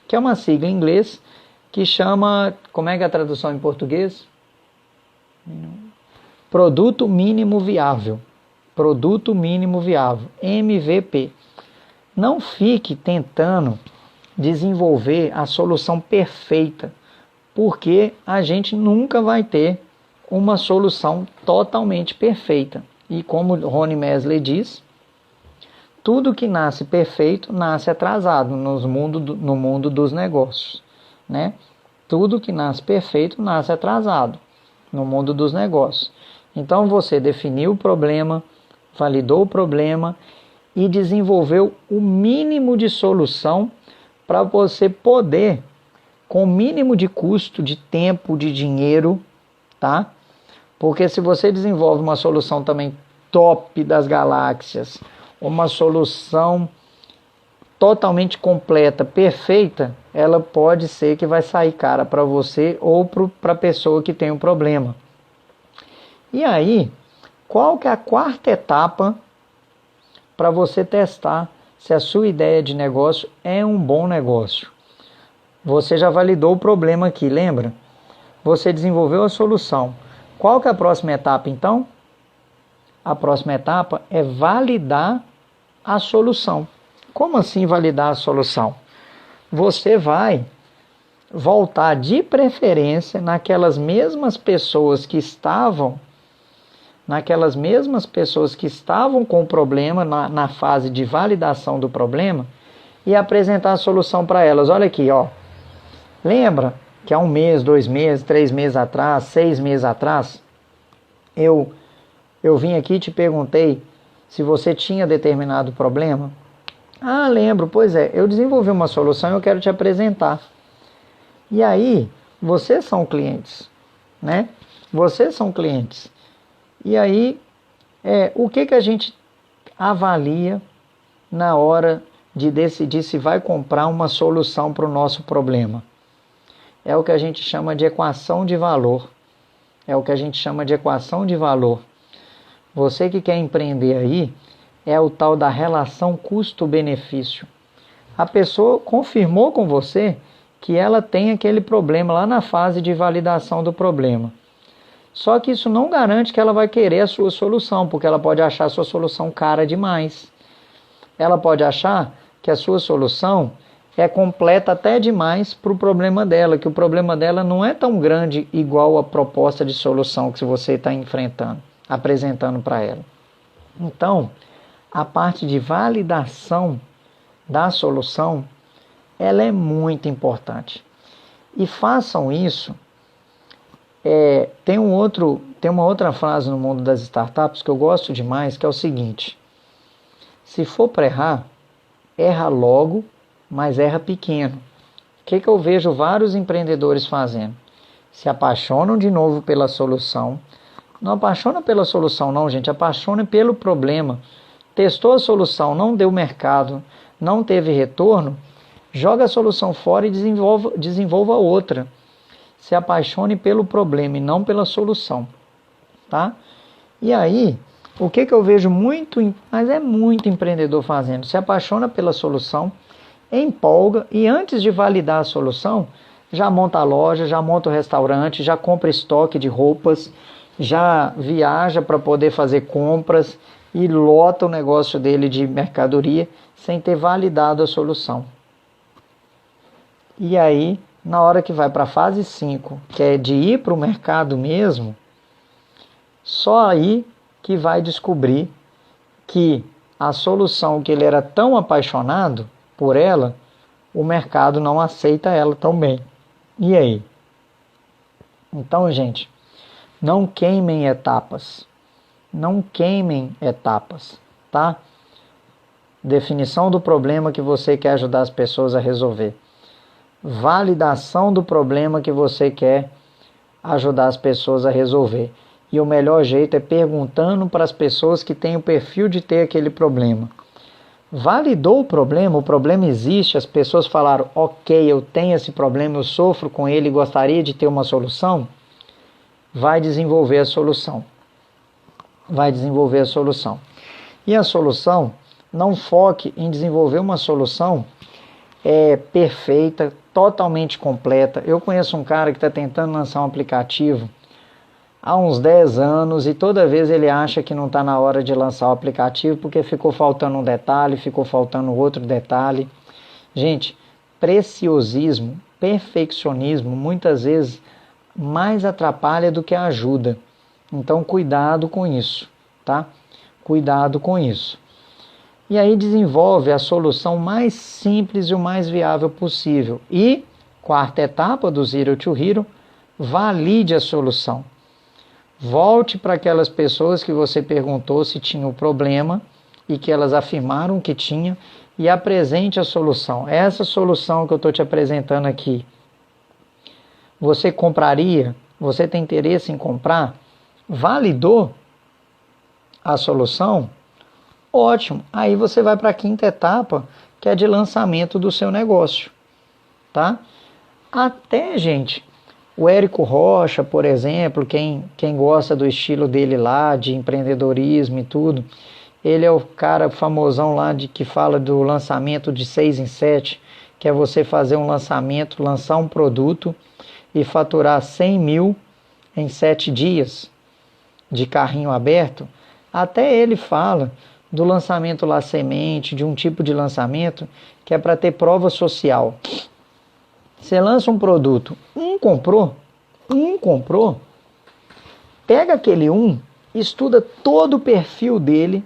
que é uma sigla em inglês que chama, como é que é a tradução em português? Produto mínimo viável. Produto mínimo viável, MVP. Não fique tentando desenvolver a solução perfeita, porque a gente nunca vai ter uma solução totalmente perfeita. E como Ronnie Mesley diz, tudo que nasce perfeito nasce atrasado no mundo dos negócios, né? Tudo que nasce perfeito nasce atrasado no mundo dos negócios. Então você definiu o problema, validou o problema e desenvolveu o mínimo de solução para você poder, com o mínimo de custo, de tempo, de dinheiro, tá? Porque se você desenvolve uma solução também top das galáxias, uma solução totalmente completa, perfeita, ela pode ser que vai sair cara para você ou para a pessoa que tem um problema. E aí, qual que é a quarta etapa para você testar se a sua ideia de negócio é um bom negócio? Você já validou o problema aqui, lembra? Você desenvolveu a solução. Qual que é a próxima etapa, então? A próxima etapa é validar a solução. Como assim validar a solução? Você vai voltar de preferência naquelas mesmas pessoas que estavam com o problema na fase de validação do problema e apresentar a solução para elas. Olha aqui, ó. Lembra que há 1 mês, 2 meses, 3 meses atrás, 6 meses atrás, eu vim aqui e te perguntei se você tinha determinado problema? Ah, lembro, pois é, eu desenvolvi uma solução e eu quero te apresentar. E aí, vocês são clientes, né? Vocês são clientes. E aí, o que a gente avalia na hora de decidir se vai comprar uma solução para o nosso problema? É o que a gente chama de equação de valor. Você que quer empreender aí, é o tal da relação custo-benefício. A pessoa confirmou com você que ela tem aquele problema lá na fase de validação do problema. Só que isso não garante que ela vai querer a sua solução, porque ela pode achar a sua solução cara demais. Ela pode achar que a sua solução é completa até demais para o problema dela, que o problema dela não é tão grande igual a proposta de solução que você está apresentando para ela. Então, a parte de validação da solução, ela é muito importante. E façam isso. Tem uma outra frase no mundo das startups que eu gosto demais, que é o seguinte: se for para errar, erra logo, mas erra pequeno. O que eu vejo vários empreendedores fazendo? Se apaixonam de novo pela solução. Não apaixona pela solução não, gente, apaixona pelo problema. Testou a solução, não deu mercado, não teve retorno, joga a solução fora e desenvolva outra. Se apaixone pelo problema e não pela solução, tá? E aí, o que eu vejo mas é muito empreendedor fazendo? Se apaixona pela solução, empolga e antes de validar a solução, já monta a loja, já monta o restaurante, já compra estoque de roupas, já viaja para poder fazer compras e lota o negócio dele de mercadoria sem ter validado a solução. E aí, na hora que vai para a fase 5, que é de ir para o mercado mesmo, só aí que vai descobrir que a solução que ele era tão apaixonado por ela, o mercado não aceita ela tão bem. E aí? Então, gente, não queimem etapas. Não queimem etapas, tá? Definição do problema que você quer ajudar as pessoas a resolver. Validação do problema que você quer ajudar as pessoas a resolver. E o melhor jeito é perguntando para as pessoas que têm o perfil de ter aquele problema. Validou o problema existe, as pessoas falaram, ok, eu tenho esse problema, eu sofro com ele e gostaria de ter uma solução, vai desenvolver a solução. E a solução, não foque em desenvolver uma solução perfeita, totalmente completa. Eu conheço um cara que está tentando lançar um aplicativo há uns 10 anos e toda vez ele acha que não está na hora de lançar o aplicativo porque ficou faltando um detalhe, ficou faltando outro detalhe. Gente, preciosismo, perfeccionismo, muitas vezes mais atrapalha do que ajuda. Então, cuidado com isso, tá? Cuidado com isso. E aí desenvolve a solução mais simples e o mais viável possível. E, quarta etapa do Zero to Hero, valide a solução. Volte para aquelas pessoas que você perguntou se tinham problema e que elas afirmaram que tinha e apresente a solução. Essa solução que eu estou te apresentando aqui, você compraria? Você tem interesse em comprar? Validou a solução? Ótimo. Aí você vai para a quinta etapa, que é de lançamento do seu negócio, tá? Até, gente, o Érico Rocha, por exemplo, quem gosta do estilo dele lá, de empreendedorismo e tudo, ele é o cara famosão lá que fala do lançamento de 6 em 7, que é você fazer um lançamento, lançar um produto e faturar 100 mil em 7 dias de carrinho aberto. Até ele fala do lançamento lá semente, de um tipo de lançamento que é para ter prova social. Você lança um produto, um comprou, pega aquele estuda todo o perfil dele,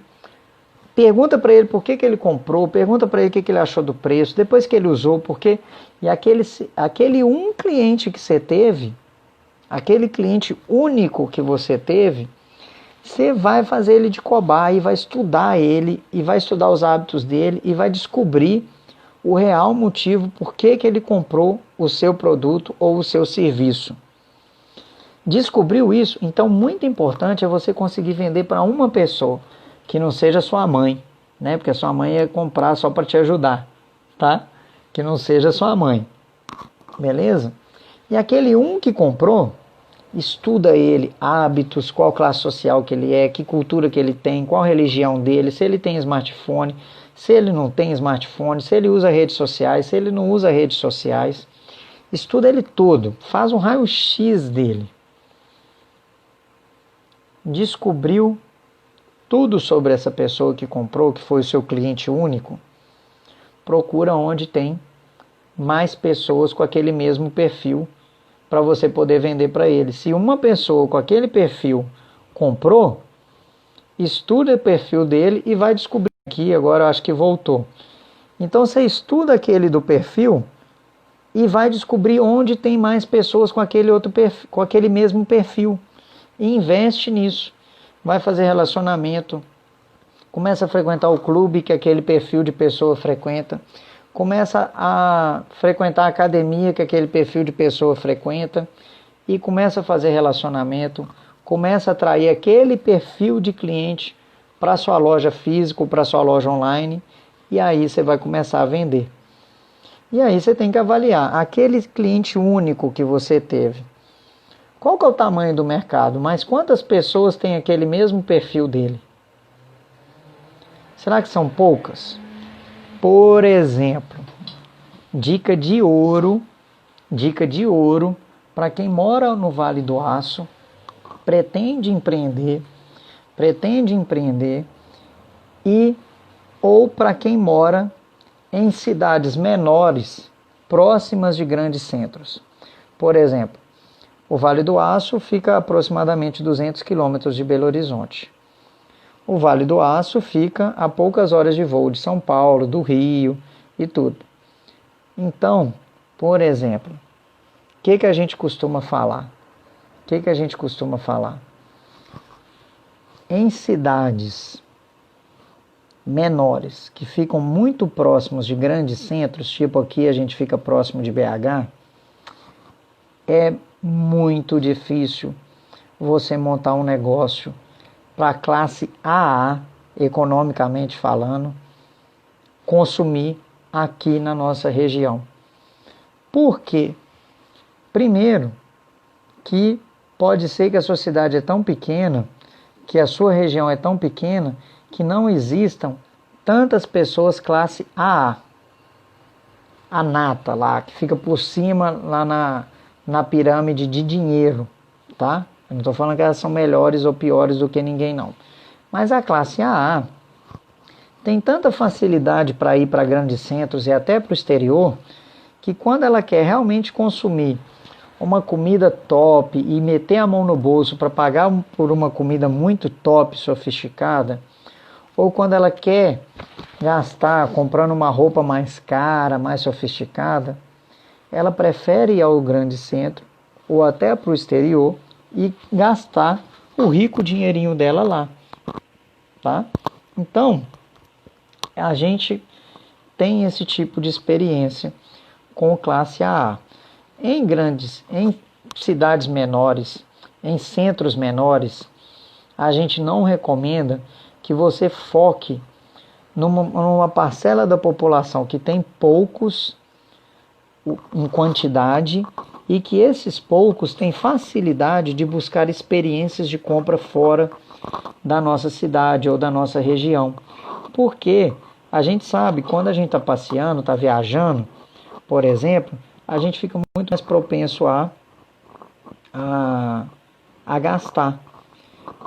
pergunta para ele por que ele comprou, pergunta para ele o que ele achou do preço, depois que ele usou, porque e aquele cliente que você teve, aquele cliente único que você teve, você vai fazer ele de cobaia e vai estudar ele, e vai estudar os hábitos dele, e vai descobrir o real motivo por que ele comprou o seu produto ou o seu serviço. Descobriu isso? Então, muito importante é você conseguir vender para uma pessoa, que não seja sua mãe, né? Porque a sua mãe ia comprar só para te ajudar, tá? Que não seja sua mãe, beleza? E aquele que comprou, estuda ele, hábitos, qual classe social que ele é, que cultura que ele tem, qual religião dele, se ele tem smartphone, se ele não tem smartphone, se ele usa redes sociais, se ele não usa redes sociais. Estuda ele todo, faz um raio-x dele. Descobriu tudo sobre essa pessoa que comprou, que foi o seu cliente único. Procura onde tem mais pessoas com aquele mesmo perfil para você poder vender para ele. Se uma pessoa com aquele perfil comprou, estuda o perfil dele e vai descobrir. Aqui agora acho que voltou. Então você estuda aquele do perfil e vai descobrir onde tem mais pessoas com aquele outro perfil, com aquele mesmo perfil, e investe nisso. Vai fazer relacionamento, começa a frequentar o clube que aquele perfil de pessoa frequenta, começa a frequentar a academia que aquele perfil de pessoa frequenta e começa a fazer relacionamento, começa a atrair aquele perfil de cliente para a sua loja física ou para a sua loja online, e aí você vai começar a vender. E aí você tem que avaliar aquele cliente único que você teve. Qual que é o tamanho do mercado? Mas quantas pessoas têm aquele mesmo perfil dele? Será que são poucas? Por exemplo, dica de ouro para quem mora no Vale do Aço, pretende empreender e ou para quem mora em cidades menores, próximas de grandes centros. Por exemplo, o Vale do Aço fica a aproximadamente 200 quilômetros de Belo Horizonte. O Vale do Aço fica a poucas horas de voo de São Paulo, do Rio e tudo. Então, por exemplo, o que a gente costuma falar? Em cidades menores, que ficam muito próximos de grandes centros, tipo aqui a gente fica próximo de BH, é muito difícil você montar um negócio para a classe AA, economicamente falando, consumir aqui na nossa região. Por quê? Primeiro, que pode ser que a sua cidade é tão pequena, que a sua região é tão pequena, que não existam tantas pessoas classe AA. A nata lá, que fica por cima lá na pirâmide de dinheiro, tá? Eu não estou falando que elas são melhores ou piores do que ninguém, não. Mas a classe AA tem tanta facilidade para ir para grandes centros e até para o exterior, que quando ela quer realmente consumir uma comida top e meter a mão no bolso para pagar por uma comida muito top, sofisticada, ou quando ela quer gastar comprando uma roupa mais cara, mais sofisticada, ela prefere ir ao grande centro ou até para o exterior e gastar o rico dinheirinho dela lá, tá? Então, a gente tem esse tipo de experiência com classe AA. Em cidades menores, em centros menores, a gente não recomenda que você foque numa parcela da população que tem poucos em quantidade e que esses poucos têm facilidade de buscar experiências de compra fora da nossa cidade ou da nossa região. Porque a gente sabe, quando a gente está passeando, está viajando, por exemplo, a gente fica muito mais propenso a gastar.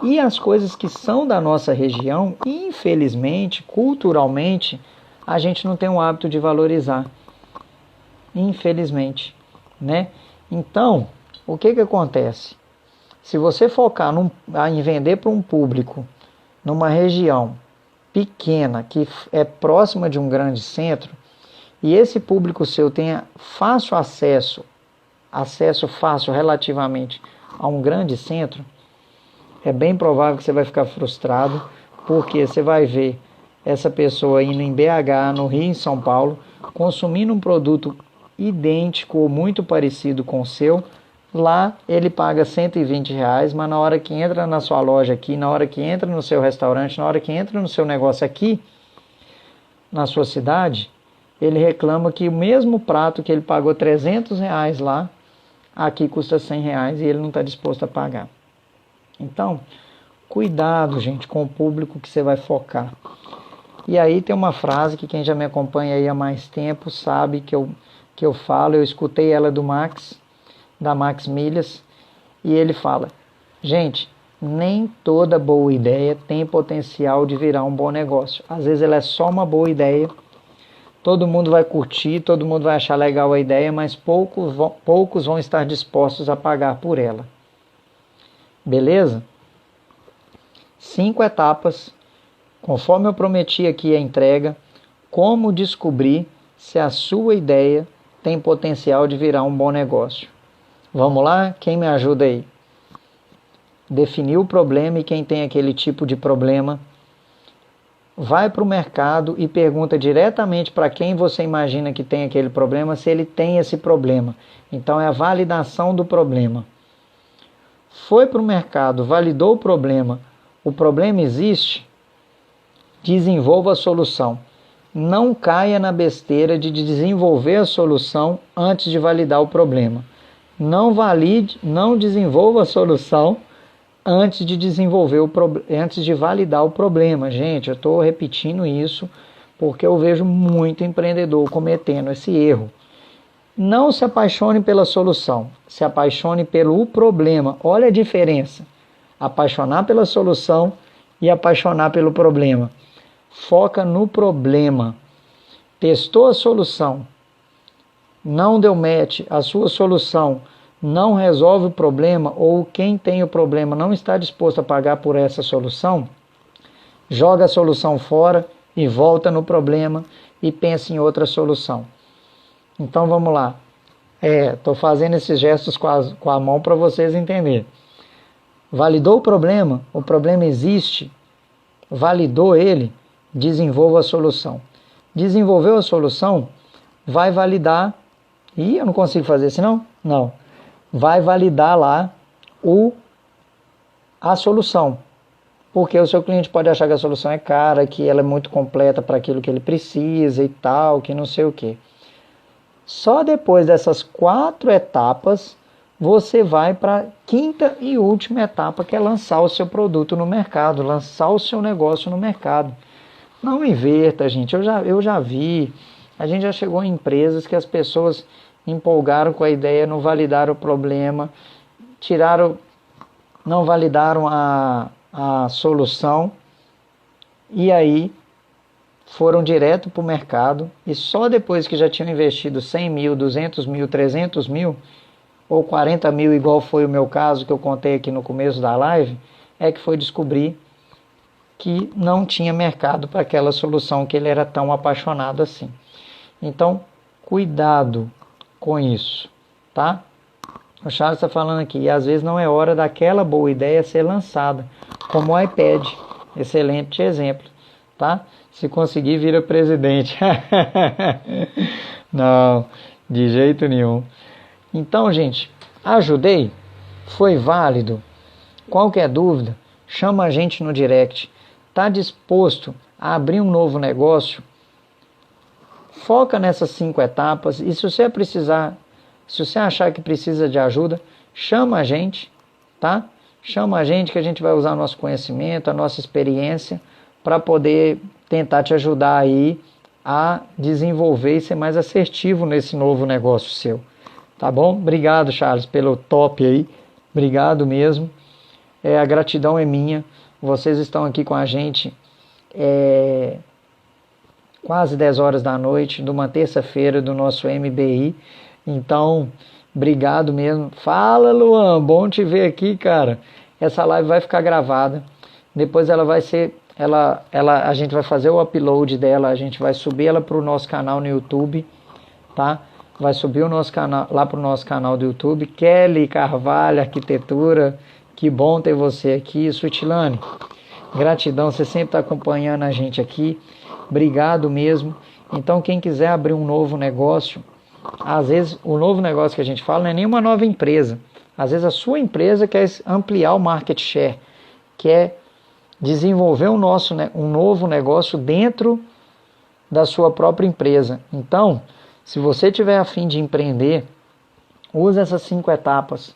E as coisas que são da nossa região, infelizmente, culturalmente, a gente não tem o hábito de valorizar. Infelizmente, né? Então, o que acontece? Se você focar em vender para um público numa região pequena, que é próxima de um grande centro, e esse público seu tenha fácil acesso fácil relativamente a um grande centro, é bem provável que você vai ficar frustrado, porque você vai ver essa pessoa indo em BH, no Rio, em São Paulo, consumindo um produto idêntico ou muito parecido com o seu. Lá ele paga R$120, mas na hora que entra na sua loja aqui, na hora que entra no seu restaurante, na hora que entra no seu negócio aqui, na sua cidade, ele reclama que o mesmo prato que ele pagou R$300 lá, aqui custa R$100 e ele não está disposto a pagar. Então, cuidado, gente, com o público que você vai focar. E aí tem uma frase que quem já me acompanha aí há mais tempo sabe que eu falo, eu escutei ela do Max, da Max Milhas, e ele fala: gente, nem toda boa ideia tem potencial de virar um bom negócio. Às vezes ela é só uma boa ideia, todo mundo vai curtir, todo mundo vai achar legal a ideia, mas poucos vão estar dispostos a pagar por ela. Beleza? 5 etapas, conforme eu prometi aqui a entrega, como descobrir se a sua ideia tem potencial de virar um bom negócio. Vamos lá? Quem me ajuda aí? Definir o problema e quem tem aquele tipo de problema, vai para o mercado e pergunta diretamente para quem você imagina que tem aquele problema, se ele tem esse problema. Então é a validação do problema. Foi para o mercado, validou o problema existe, desenvolva a solução. Não caia na besteira de desenvolver a solução antes de validar o problema. Não desenvolva a solução antes de validar o problema. Gente, eu estou repetindo isso porque eu vejo muito empreendedor cometendo esse erro. Não se apaixone pela solução, se apaixone pelo problema. Olha a diferença. Apaixonar pela solução e apaixonar pelo problema. Foca no problema. Testou a solução, não deu match, a sua solução não resolve o problema, ou quem tem o problema não está disposto a pagar por essa solução, joga a solução fora e volta no problema e pensa em outra solução. Então vamos lá. Estou fazendo esses gestos com a mão para vocês entenderem. Validou o problema existe, validou ele, desenvolva a solução. Desenvolveu a solução, vai validar. Eu não consigo fazer assim não? Não. Vai validar lá a solução. Porque o seu cliente pode achar que a solução é cara, que ela é muito completa para aquilo que ele precisa e tal, que não sei o quê. Só depois dessas 4 etapas, você vai para a 5ª e última etapa, que é lançar o seu produto no mercado, lançar o seu negócio no mercado. Não inverta, gente. Eu já vi, a gente já chegou em empresas que as pessoas empolgaram com a ideia, não validaram o problema, não validaram a solução e aí foram direto para o mercado e só depois que já tinham investido 100 mil, 200 mil, 300 mil ou 40 mil, igual foi o meu caso que eu contei aqui no começo da live, é que foi descobrir que não tinha mercado para aquela solução que ele era tão apaixonado assim. Então, cuidado com isso, tá? O Charles está falando aqui, e às vezes não é hora daquela boa ideia ser lançada, como o iPad, excelente exemplo, tá? Se conseguir, vira presidente. Não, de jeito nenhum. Então, gente, ajudei? Foi válido? Qualquer dúvida, chama a gente no direct. Está disposto a abrir um novo negócio, foca nessas 5 etapas. E se você precisar, se você achar que precisa de ajuda, chama a gente, tá? Chama a gente que a gente vai usar o nosso conhecimento, a nossa experiência para poder tentar te ajudar aí a desenvolver e ser mais assertivo nesse novo negócio seu. Tá bom? Obrigado, Charles, pelo top aí. Obrigado mesmo. A gratidão é minha. Vocês estão aqui com a gente quase 10 horas da noite, de uma terça-feira do nosso MBI. Então, obrigado mesmo. Fala, Luan, bom te ver aqui, cara. Essa live vai ficar gravada. Depois ela vai ser... a gente vai fazer o upload dela, a gente vai subir ela para o nosso canal no YouTube, tá? Vai subir o nosso canal, lá para o nosso canal do YouTube. Kelly Carvalho, Arquitetura, que bom ter você aqui. Sutilane, gratidão, você sempre está acompanhando a gente aqui. Obrigado mesmo. Então, quem quiser abrir um novo negócio, às vezes o novo negócio que a gente fala não é nenhuma nova empresa. Às vezes a sua empresa quer ampliar o market share, quer desenvolver um novo negócio dentro da sua própria empresa. Então, se você tiver a fim de empreender, usa essas 5 etapas.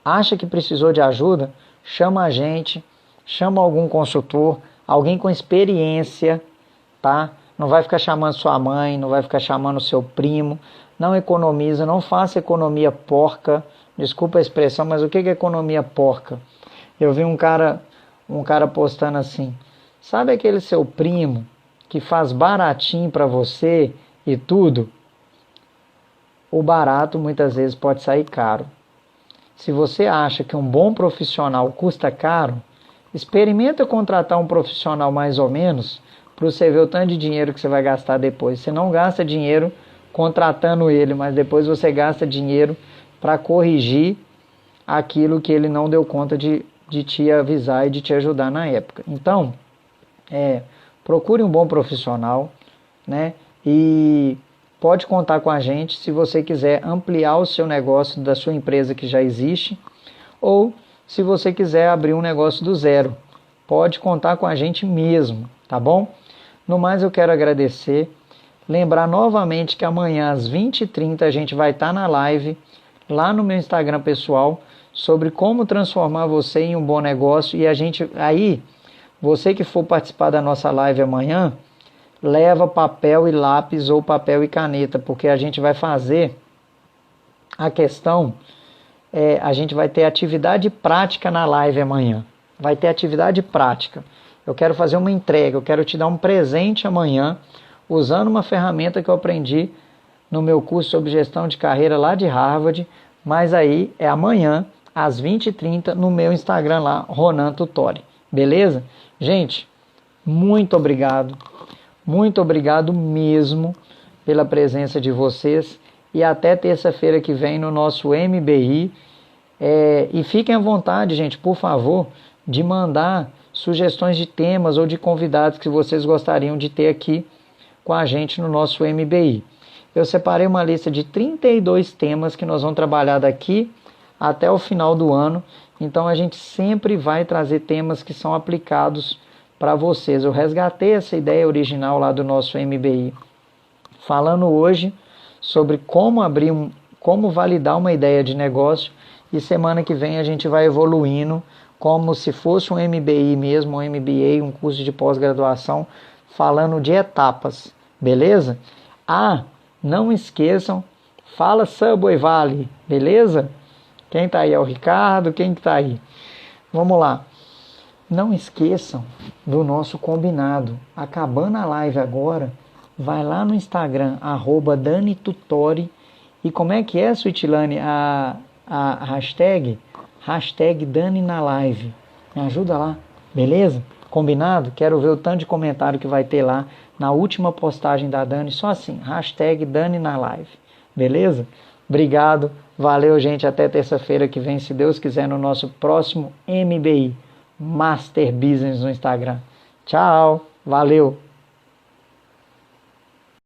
Acha que precisou de ajuda? Chama a gente, chama algum consultor, alguém com experiência, tá? Não vai ficar chamando sua mãe, não vai ficar chamando seu primo. Não economiza, não faça economia porca. Desculpa a expressão, mas o que é economia porca? Eu vi um cara postando assim: sabe aquele seu primo que faz baratinho para você e tudo? O barato muitas vezes pode sair caro. Se você acha que um bom profissional custa caro, experimenta contratar um profissional mais ou menos para você ver o tanto de dinheiro que você vai gastar depois. Você não gasta dinheiro contratando ele, mas depois você gasta dinheiro para corrigir aquilo que ele não deu conta de te avisar e de te ajudar na época. Então, procure um bom profissional, né? E pode contar com a gente se você quiser ampliar o seu negócio da sua empresa que já existe, ou se você quiser abrir um negócio do zero. Pode contar com a gente mesmo, tá bom? No mais, eu quero agradecer. Lembrar novamente que amanhã às 20h30 a gente vai estar na live lá no meu Instagram pessoal sobre como transformar você em um bom negócio. E você que for participar da nossa live amanhã, leva papel e lápis ou papel e caneta, porque a gente vai fazer a questão, a gente vai ter atividade prática na live amanhã. Vai ter atividade prática. Eu quero fazer uma entrega, eu quero te dar um presente amanhã, usando uma ferramenta que eu aprendi no meu curso sobre gestão de carreira lá de Harvard, mas aí é amanhã, às 20h30, no meu Instagram lá, Ronan Tutori. Beleza? Gente, muito obrigado mesmo pela presença de vocês e até terça-feira que vem no nosso MBI. E fiquem à vontade, gente, por favor, de mandar sugestões de temas ou de convidados que vocês gostariam de ter aqui com a gente no nosso MBI. Eu separei uma lista de 32 temas que nós vamos trabalhar daqui até o final do ano. Então a gente sempre vai trazer temas que são aplicados para vocês. Eu resgatei essa ideia original lá do nosso MBI, falando hoje sobre como validar uma ideia de negócio, e semana que vem a gente vai evoluindo como se fosse um MBI mesmo, um MBA, um curso de pós-graduação, falando de etapas, beleza? Não esqueçam, fala Subway Valley, beleza? Quem tá aí é o Ricardo, quem que tá aí? Vamos lá. Não esqueçam do nosso combinado. Acabando a live agora, vai lá no Instagram, @DaniTutori. E como é que é, Suitilane, a hashtag? Hashtag Dani na live. Me ajuda lá, beleza? Combinado? Quero ver o tanto de comentário que vai ter lá na última postagem da Dani. Só assim, hashtag Dani na live. Beleza? Obrigado. Valeu, gente. Até terça-feira que vem, se Deus quiser, no nosso próximo MBI. Master Business no Instagram. Tchau. Valeu.